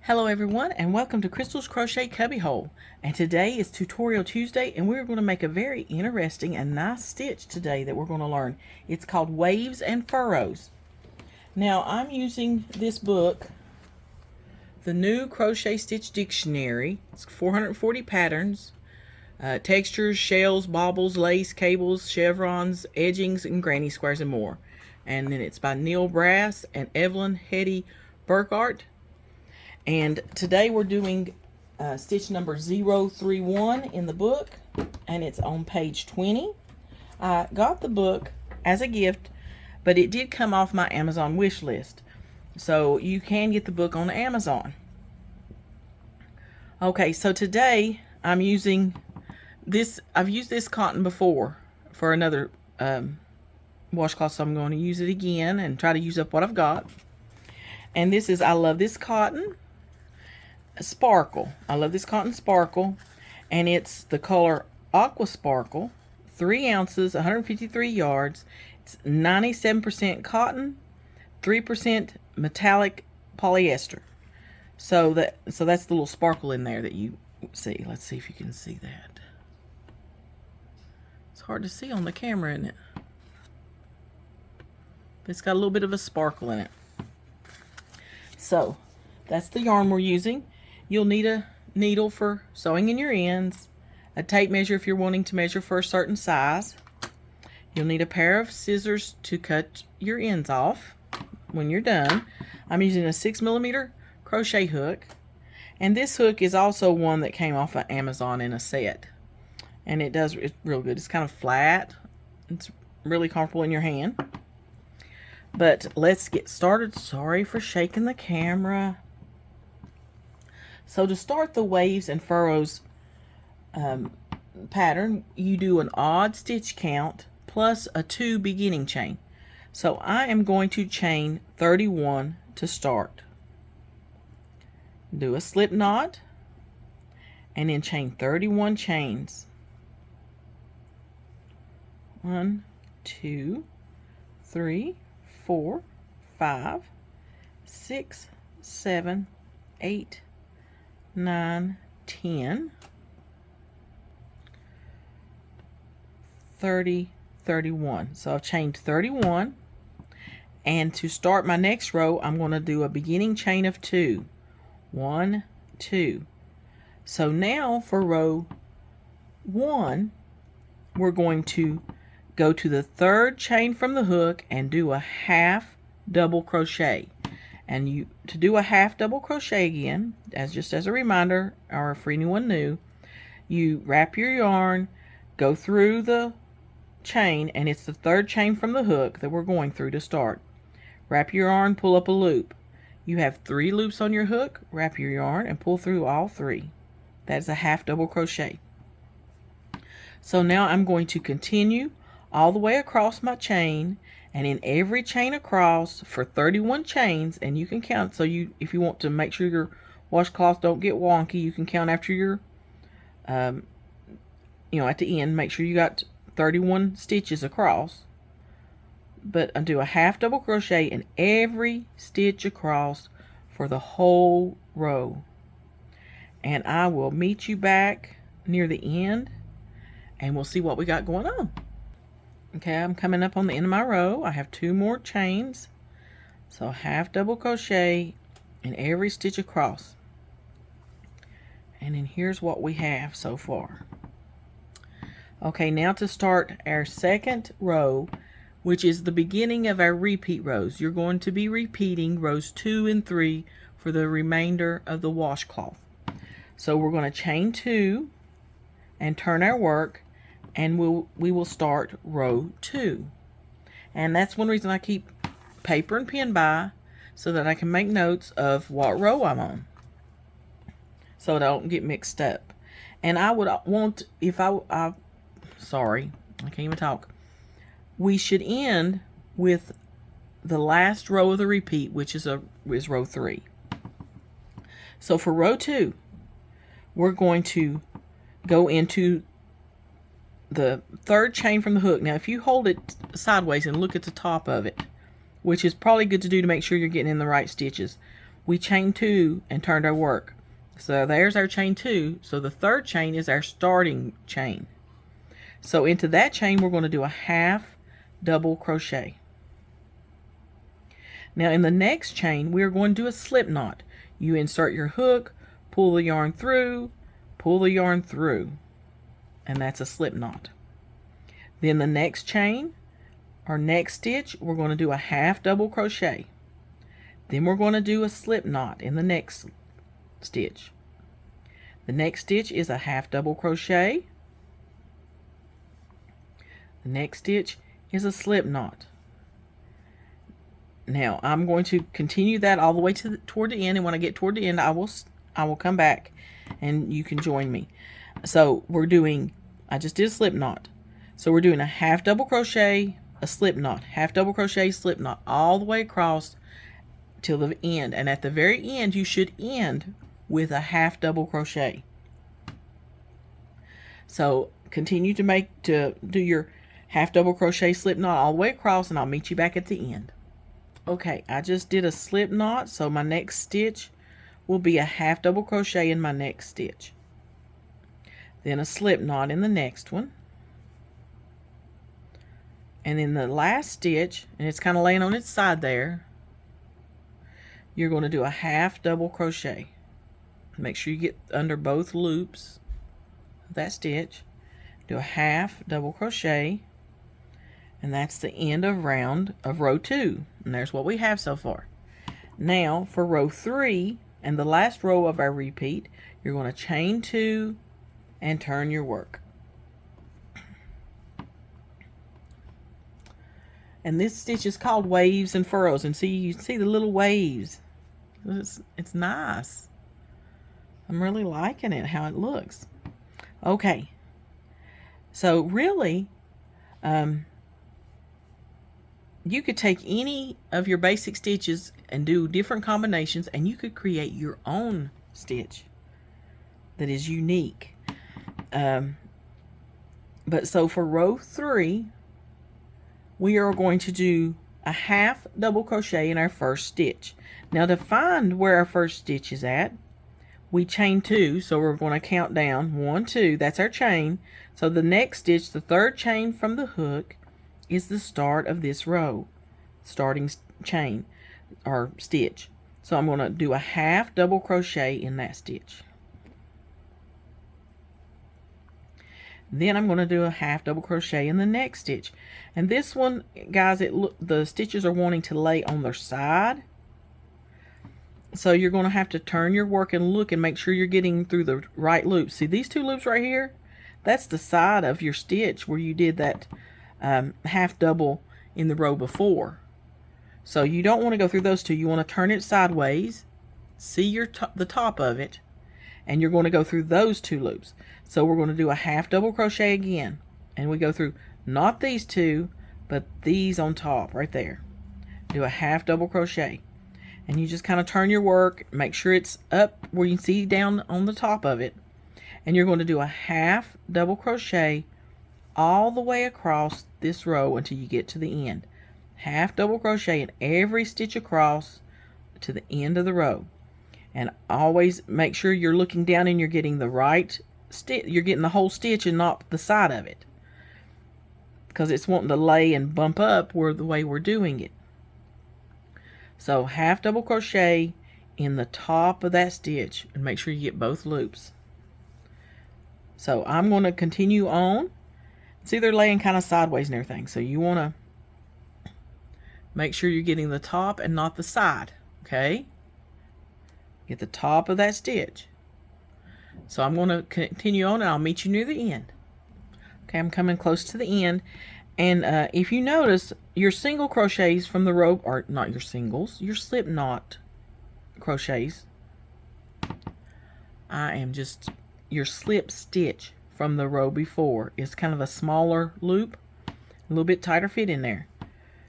Hello everyone, and welcome to Crystal's Crochet Cubbyhole. And today is Tutorial Tuesday, and we're going to make a very interesting and nice stitch today that we're going to learn. It's called Waves and Furrows. Now I'm using this book, the New Crochet Stitch Dictionary. It's 440 patterns, textures, shells, baubles, lace, cables, chevrons, edgings, and granny squares, and more. And then it's by Neil Brass and Eveline Hetty-Burkart. And today we're doing stitch number 031 in the book, and it's on page 20. I got the book as a gift, but it did come off my Amazon wish list. So you can get the book on Amazon. Okay, so today I'm using this. I've used this cotton before for another washcloth, so I'm going to use it again and try to use up what I've got. And this is, I love this cotton. Sparkle. I love this cotton sparkle, and it's the color Aqua Sparkle, 3 ounces, 153 yards. It's 97% cotton, 3% metallic polyester. So that's the little sparkle in there that you see. Let's see if you can see that. It's hard to see on the camera, isn't it? But it's got a little bit of a sparkle in it. So that's the yarn we're using. You'll need a needle for sewing in your ends, a tape measure if you're wanting to measure for a certain size. You'll need a pair of scissors to cut your ends off when you're done. I'm using a 6mm crochet hook, and this hook is also one that came off of Amazon in a set, and it's real good. It's kind of flat. It's really comfortable in your hand. But let's get started. Sorry for shaking the camera. So to start the Waves and Furrows pattern, you do an odd stitch count plus a 2 beginning chain. So I am going to chain 31 to start. Do a slip knot and then chain 31 chains. 1, 2, 3, 4, 5, 6, 7, 8, 9, 10, 30, 31. So I've chained 31, and to start my next row I'm going to do a beginning chain of 2. 1, 2. So now for row 1 we're going to go to the 3rd chain from the hook and do a half double crochet. And to do a half double crochet again, just as a reminder, or for anyone new, you wrap your yarn, go through the chain, and it's the 3rd chain from the hook that we're going through to start. Wrap your yarn, pull up a loop. You have 3 loops on your hook, wrap your yarn, and pull through all 3. That's a half double crochet. So now I'm going to continue all the way across my chain, and in every chain across for 31 chains, and you can count, so if you want to make sure your washcloth don't get wonky, you can count after your at the end, make sure you got 31 stitches across. But I do a half double crochet in every stitch across for the whole row, and I will meet you back near the end and we'll see what we got going on. Okay, I'm coming up on the end of my row. I have 2 more chains. So half double crochet in every stitch across. And then here's what we have so far. Okay, now to start our 2nd row, which is the beginning of our repeat rows. You're going to be repeating rows 2 and 3 for the remainder of the washcloth. So we're going to chain 2 and turn our work, and we will start row 2. And that's one reason I keep paper and pen by, so that I can make notes of what row I'm on, so that I don't get mixed up. And I would want, sorry, I can't even talk. We should end with the last row of the repeat, which is row 3. So for row 2, we're going to go into the 3rd chain from the hook. Now if you hold it sideways and look at the top of it, which is probably good to do to make sure you're getting in the right stitches, we chained 2 and turned our work. So there's our chain 2. So the third chain is our starting chain. So into that chain, we're going to do a half double crochet. Now in the next chain, we are going to do a slip knot. You insert your hook, pull the yarn through, pull the yarn through, and that's a slip knot. Then the next chain, our next stitch, we're going to do a half double crochet. Then we're going to do a slip knot in the next stitch. The next stitch is a half double crochet. The next stitch is a slip knot. Now I'm going to continue that all the way to toward the end, and when I get toward the end, I will come back and you can join me. So we're doing, I just did a slip knot. So we're doing a half double crochet, a slip knot, half double crochet, slip knot, all the way across till the end. And at the very end, you should end with a half double crochet. So continue to do your half double crochet, slip knot all the way across, and I'll meet you back at the end. Okay, I just did a slip knot, so my next stitch will be a half double crochet in my next stitch. Then a slip knot in the next one. And then the last stitch, and it's kind of laying on its side there, you're going to do a half double crochet. Make sure you get under both loops of that stitch. Do a half double crochet, and that's the end of row 2. And there's what we have so far. Now for row 3 and the last row of our repeat, you're going to chain 2 and turn your work. And this stitch is called waves and furrows. And see, you see the little waves. It's nice. I'm really liking it, how it looks. Okay. So really, you could take any of your basic stitches and do different combinations, and you could create your own stitch that is unique. But so for row 3, we are going to do a half double crochet in our first stitch. Now to find where our first stitch is at, we chain 2, so we're going to count down 1, 2, that's our chain. So the next stitch, the third chain from the hook, is the start of this row, starting chain or stitch. So I'm going to do a half double crochet in that stitch. Then I'm going to do a half double crochet in the next stitch. And this one, guys, the stitches are wanting to lay on their side. So you're going to have to turn your work and look and make sure you're getting through the right loops. See these 2 loops right here? That's the side of your stitch where you did that half double in the row before. So you don't want to go through those 2. You want to turn it sideways, see the top of it, and you're going to go through those 2 loops. So we're going to do a half double crochet again, and we go through not these 2, but these on top right there. Do a half double crochet, and you just kind of turn your work, make sure it's up where you can see down on the top of it, and you're going to do a half double crochet all the way across this row until you get to the end. Half double crochet in every stitch across to the end of the row. And always make sure you're looking down and you're getting the right stitch. You're getting the whole stitch and not the side of it, because it's wanting to lay and bump up the way we're doing it. So half double crochet in the top of that stitch and make sure you get both loops. So I'm going to continue on. See, they're laying kind of sideways and everything, so you want to make sure you're getting the top and not the side. Okay, get the top of that stitch. So I'm going to continue on, and I'll meet you near the end. Okay, I'm coming close to the end, and if you notice, your single crochets from the row, or not your singles, your slip knot crochets, your slip stitch from the row before is kind of a smaller loop, a little bit tighter fit in there.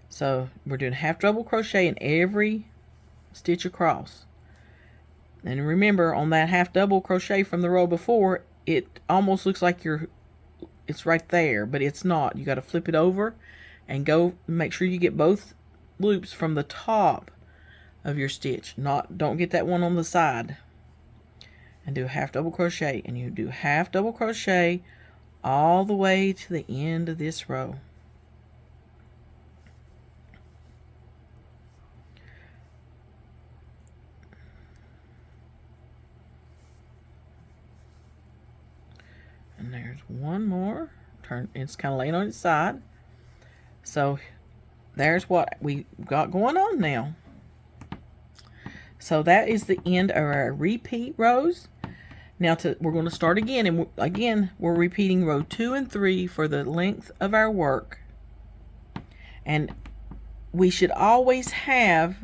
So we're doing half double crochet in every stitch across. And remember, on that half double crochet from the row before, it almost looks like it's right there, but it's not. You got to flip it over and go make sure you get both loops from the top of your stitch. Don't get that one on the side. And do a half double crochet, and you do half double crochet all the way to the end of this row. And there's one more. It's kind of laying on its side. So there's what we got going on now. So that is the end of our repeat rows. Now we're going to start again, and again we're repeating row 2 and 3 for the length of our work. And we should always have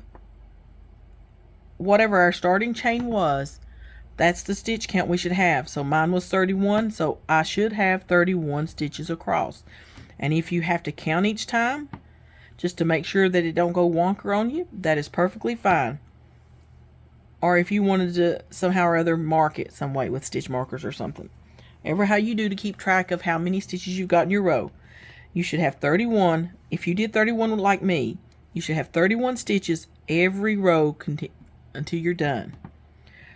whatever our starting chain was. That's the stitch count we should have. So mine was 31, so I should have 31 stitches across. And if you have to count each time, just to make sure that it don't go wonker on you, that is perfectly fine. Or if you wanted to somehow or other mark it some way with stitch markers or something. Ever how you do to keep track of how many stitches you've got in your row. You should have 31. If you did 31 like me, you should have 31 stitches every row until you're done.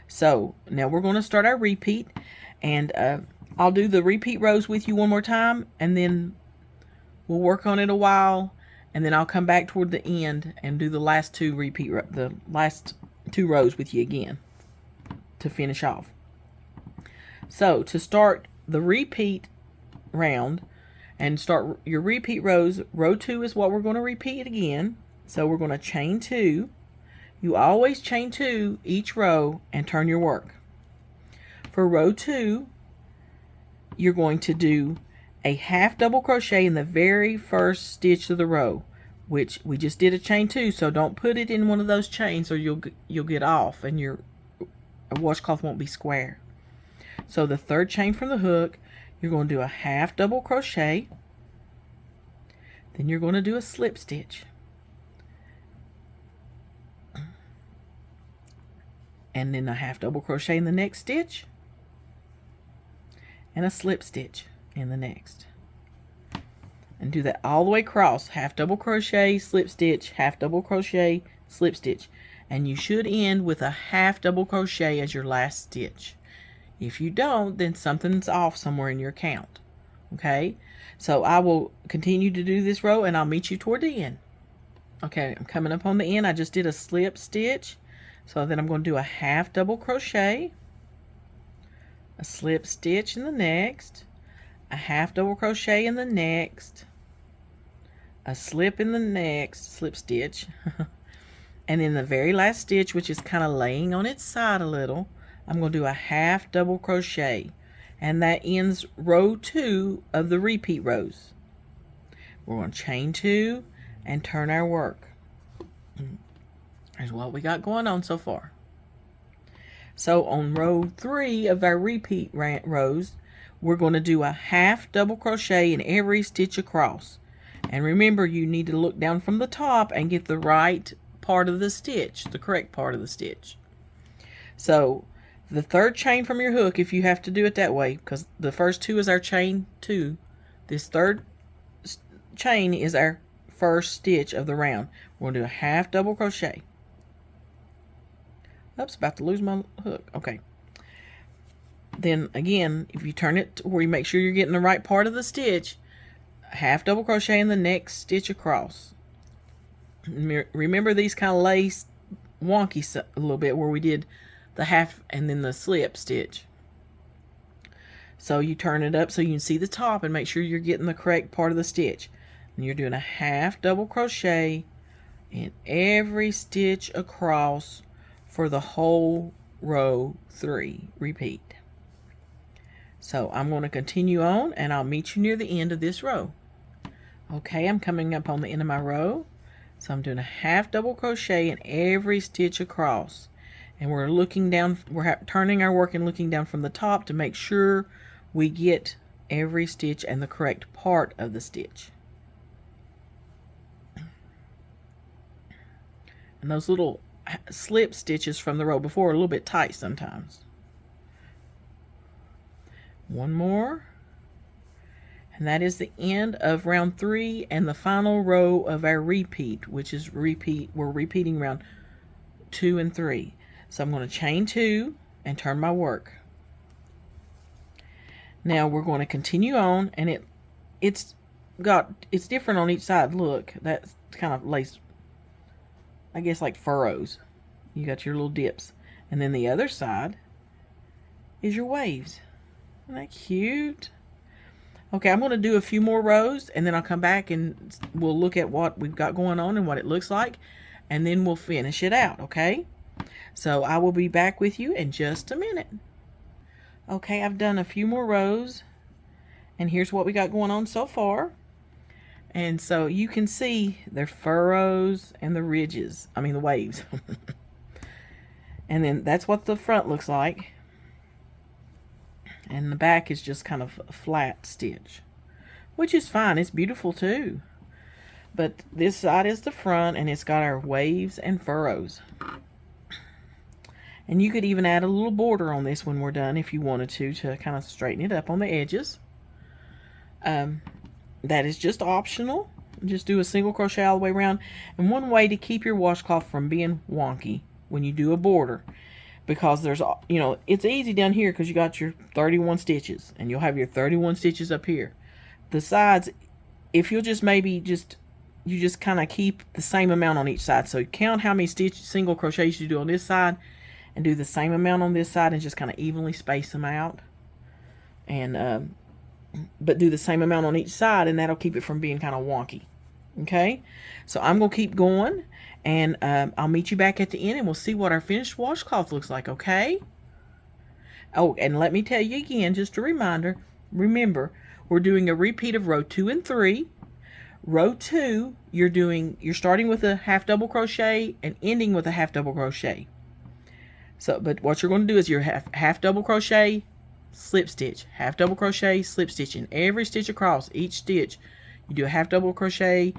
So now we're going to start our repeat, and I'll do the repeat rows with you one more time, and then we'll work on it a while, and then I'll come back toward the end and do the last two rows with you again to finish off. So to start the repeat round and start your repeat rows, row 2 is what we're going to repeat again. So we're going to chain 2. You always chain 2 each row and turn your work. For row 2, you're going to do a half double crochet in the very first stitch of the row, which we just did a chain 2, so don't put it in one of those chains or you'll get off and your washcloth won't be square. So the third chain from the hook, you're going to do a half double crochet, then you're going to do a slip stitch, and then a half double crochet in the next stitch, and a slip stitch in the next. And do that all the way across. Half double crochet, slip stitch, half double crochet, slip stitch. And you should end with a half double crochet as your last stitch. If you don't, then something's off somewhere in your count. Okay? So I will continue to do this row, and I'll meet you toward the end. Okay, I'm coming up on the end. I just did a slip stitch. So then I'm going to do a half double crochet, a slip stitch in the next, a half double crochet in the next, a slip in the next, slip stitch, and then the very last stitch, which is kind of laying on its side a little, I'm going to do a half double crochet, and that ends row 2 of the repeat rows. We're going to chain 2 and turn our work. Here's what we got going on so far. So on row 3 of our repeat rows, we're going to do a half double crochet in every stitch across. And remember, you need to look down from the top and get the right part of the stitch, the correct part of the stitch. So the third chain from your hook, if you have to do it that way, because the first 2 is our chain 2, this third chain is our first stitch of the round. We're going to do a half double crochet. Oops, about to lose my hook. Okay. Then again, if you turn it to where you make sure you're getting the right part of the stitch, half double crochet in the next stitch across. Remember, these kind of lay wonky a little bit where we did the half and then the slip stitch. So you turn it up so you can see the top and make sure you're getting the correct part of the stitch. And you're doing a half double crochet in every stitch across for the whole row 3. Repeat. So I'm going to continue on, and I'll meet you near the end of this row. Okay, I'm coming up on the end of my row. So I'm doing a half double crochet in every stitch across. And we're looking down, we're turning our work and looking down from the top to make sure we get every stitch and the correct part of the stitch. And those little slip stitches from the row before are a little bit tight sometimes. One more, and that is the end of round 3 and the final row of our repeat, which is we're repeating round 2 and 3. So I'm going to chain 2 and turn my work. Now we're going to continue on, and it's different on each side. Look, that's kind of lace, I guess, like furrows. You got your little dips, and then the other side is your waves. Isn't that cute? Okay, I'm going to do a few more rows, and then I'll come back and we'll look at what we've got going on and what it looks like, and then we'll finish it out, okay? So I will be back with you in just a minute. Okay, I've done a few more rows, and here's what we got going on so far. And so you can see the furrows and the ridges, I mean the waves. And then that's what the front looks like. And the back is just kind of a flat stitch, which is fine. It's beautiful too. But this side is the front, and it's got our waves and furrows. And you could even add a little border on this when we're done if you wanted to kind of straighten it up on the edges. That is just optional. Just do a single crochet all the way around. And one way to keep your washcloth from being wonky when you do a border, because there's, you know, it's easy down here because you got your 31 stitches, and you'll have your 31 stitches up here. The sides, if you'll just you just kind of keep the same amount on each side. So count how many single crochets you do on this side, and do the same amount on this side, and just kind of evenly space them out. And but do the same amount on each side, and that'll keep it from being kind of wonky. Okay, so I'm gonna keep going, and I'll meet you back at the end, and we'll see what our finished washcloth looks like. Okay. Oh, and let me tell you again, just a reminder, remember, we're doing a repeat of row 2 and 3. Row 2, you're starting with a half double crochet and ending with a half double crochet. So, but what you're going to do is your half double crochet, slip stitch, half double crochet, slip stitch, and every stitch across each stitch you do a half double crochet,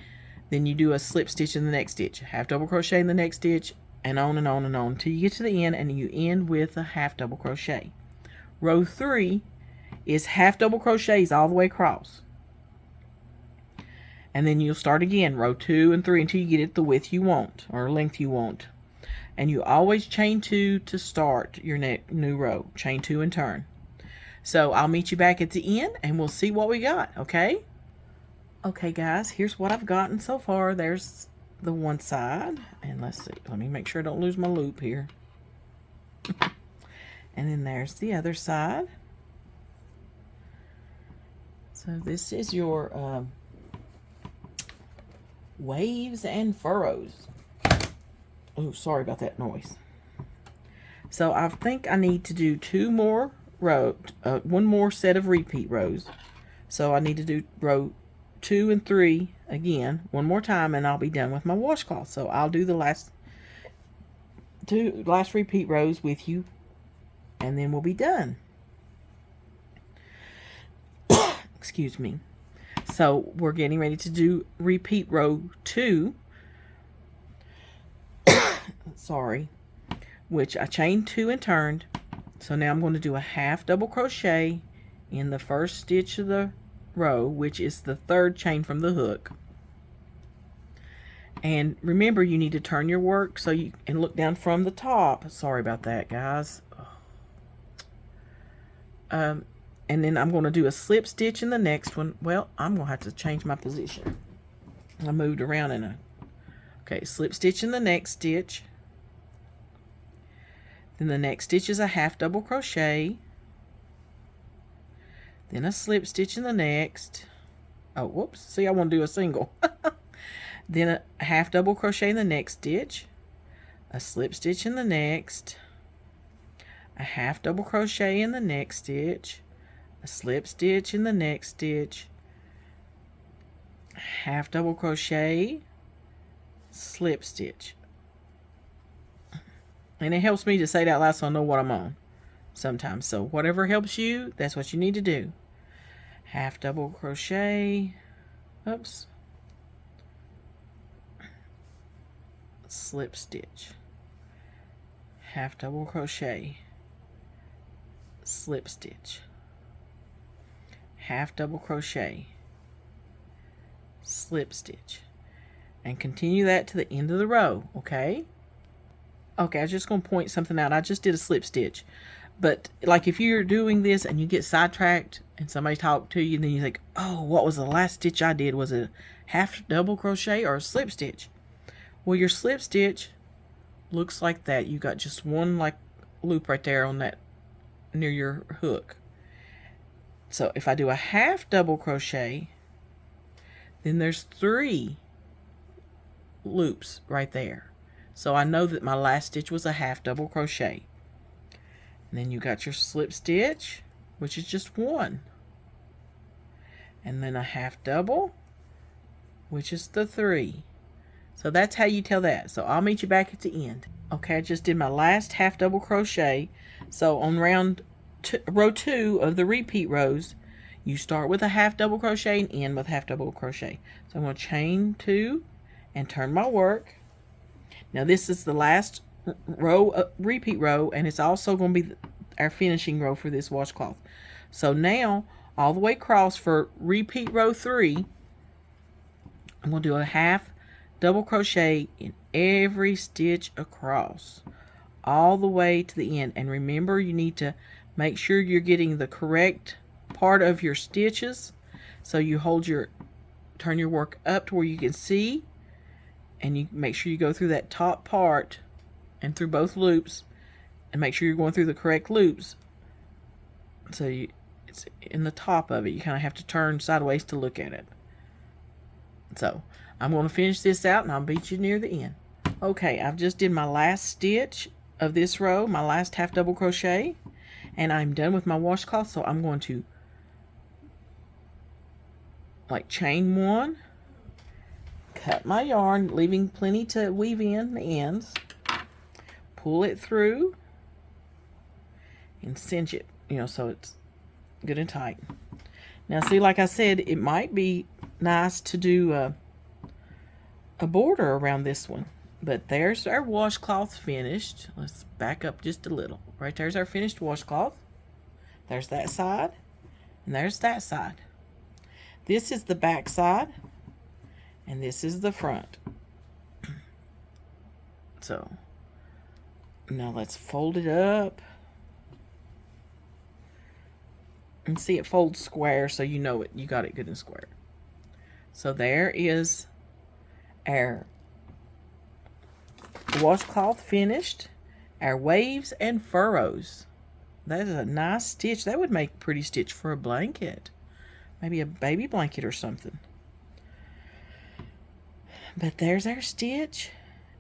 then you do a slip stitch in the next stitch, half double crochet in the next stitch, and on and on and on until you get to the end, and you end with a half double crochet. Row 3 is half double crochets all the way across, and then you'll start again, row 2 and 3, until you get it the width you want or length you want. And you always chain 2 to start your new row. Chain 2 and turn. So I'll meet you back at the end, and we'll see what we got, okay? Okay, guys, here's what I've gotten so far. There's the one side, and let's see. Let me make sure I don't lose my loop here. And then there's the other side. So this is your waves and furrows. Oh, sorry about that noise. So I think I need to do one more set of repeat rows. So I need to do row 2 and 3 again one more time, and I'll be done with my washcloth. So I'll do the last repeat rows with you, and then we'll be done. Excuse me. So we're getting ready to do repeat row 2. Sorry, which I chained 2 and turned. So now I'm going to do a half double crochet in the first stitch of the row, which is the third chain from the hook. And remember, you need to turn your work so you can look down from the top. Sorry about that, guys. And then I'm going to do a slip stitch in the next one. Well, I'm going to have to change my position. I moved around in a... Okay, slip stitch in the next stitch. Then the next stitch is a half double crochet. Then a slip stitch in the next. Oh, whoops. See, I want to do a single. Then a half double crochet in the next stitch. A slip stitch in the next. A half double crochet in the next stitch. A slip stitch in the next stitch. Half double crochet. Slip stitch. And it helps me to say that out loud so I know what I'm on sometimes. So whatever helps you, that's what you need to do. Half double crochet. Oops. Slip stitch. Half double crochet. Slip stitch. Half double crochet. Slip stitch. And continue that to the end of the row, okay? Okay, I was just going to point something out. I just did a slip stitch. But like if you're doing this and you get sidetracked and somebody talked to you, and then you think, oh, what was the last stitch I did? Was it a half double crochet or a slip stitch? Well, your slip stitch looks like that. You got just one like loop right there on that near your hook. So if I do a half double crochet, then there's 3 loops right there. So I know that my last stitch was a half double crochet. And then you got your slip stitch, which is just 1. And then a half double, which is the 3. So that's how you tell that. So I'll meet you back at the end. Okay, I just did my last half double crochet. So on row 2 of the repeat rows, you start with a half double crochet and end with half double crochet. So I'm going to chain 2 and turn my work. Now this is the last row, repeat row, and it's also going to be our finishing row for this washcloth. So now all the way across for repeat row 3, I'm going to do a half double crochet in every stitch across all the way to the end. And remember, you need to make sure you're getting the correct part of your stitches. So you turn your work up to where you can see, and you make sure you go through that top part and through both loops, and make sure you're going through the correct loops. So it's in the top of it. You kind of have to turn sideways to look at it. So I'm going to finish this out and I'll beat you near the end. Okay, I've just did my last stitch of this row, my last half double crochet, and I'm done with my washcloth. So I'm going to like chain 1, cut my yarn, leaving plenty to weave in the ends, pull it through, and cinch it, so it's good and tight. Now see, like I said, it might be nice to do a border around this one, but there's our washcloth finished. Let's back up just a little. Right there's our finished washcloth. There's that side, and there's that side. This is the back side, and this is the front. So now let's fold it up. And see, it folds square, so you know you got it good and square. So there is our washcloth finished, our waves and furrows. That is a nice stitch. That would make a pretty stitch for a blanket. Maybe a baby blanket or something. But there's our stitch.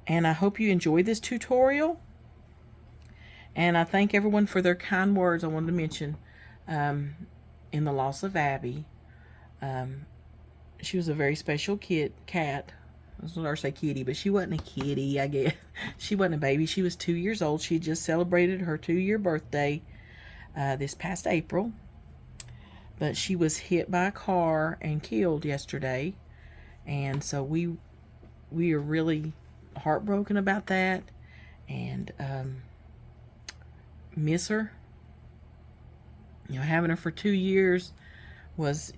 And I hope you enjoyed this tutorial. And I thank everyone for their kind words. I wanted to mention in the loss of Abby. She was a very special cat. I was going to say kitty, but she wasn't a kitty, I guess. She wasn't a baby. She was 2 years old. She just celebrated her 2-year birthday this past April. But she was hit by a car and killed yesterday. And so we are really heartbroken about that. And miss her. Having her for 2 years was,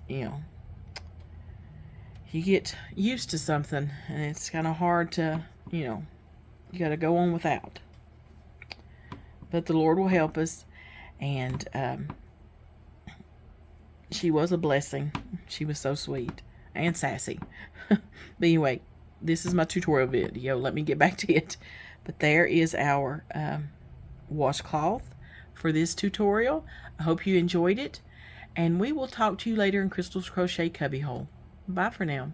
you get used to something, and it's kind of hard to, you got to go on without. But the Lord will help us, and she was a blessing. She was so sweet and sassy. But anyway, this is my tutorial video. Let me get back to it. But there is our washcloth for this tutorial. I hope you enjoyed it, and we will talk to you later in Crystal's Crochet Cubbyhole. Bye for now.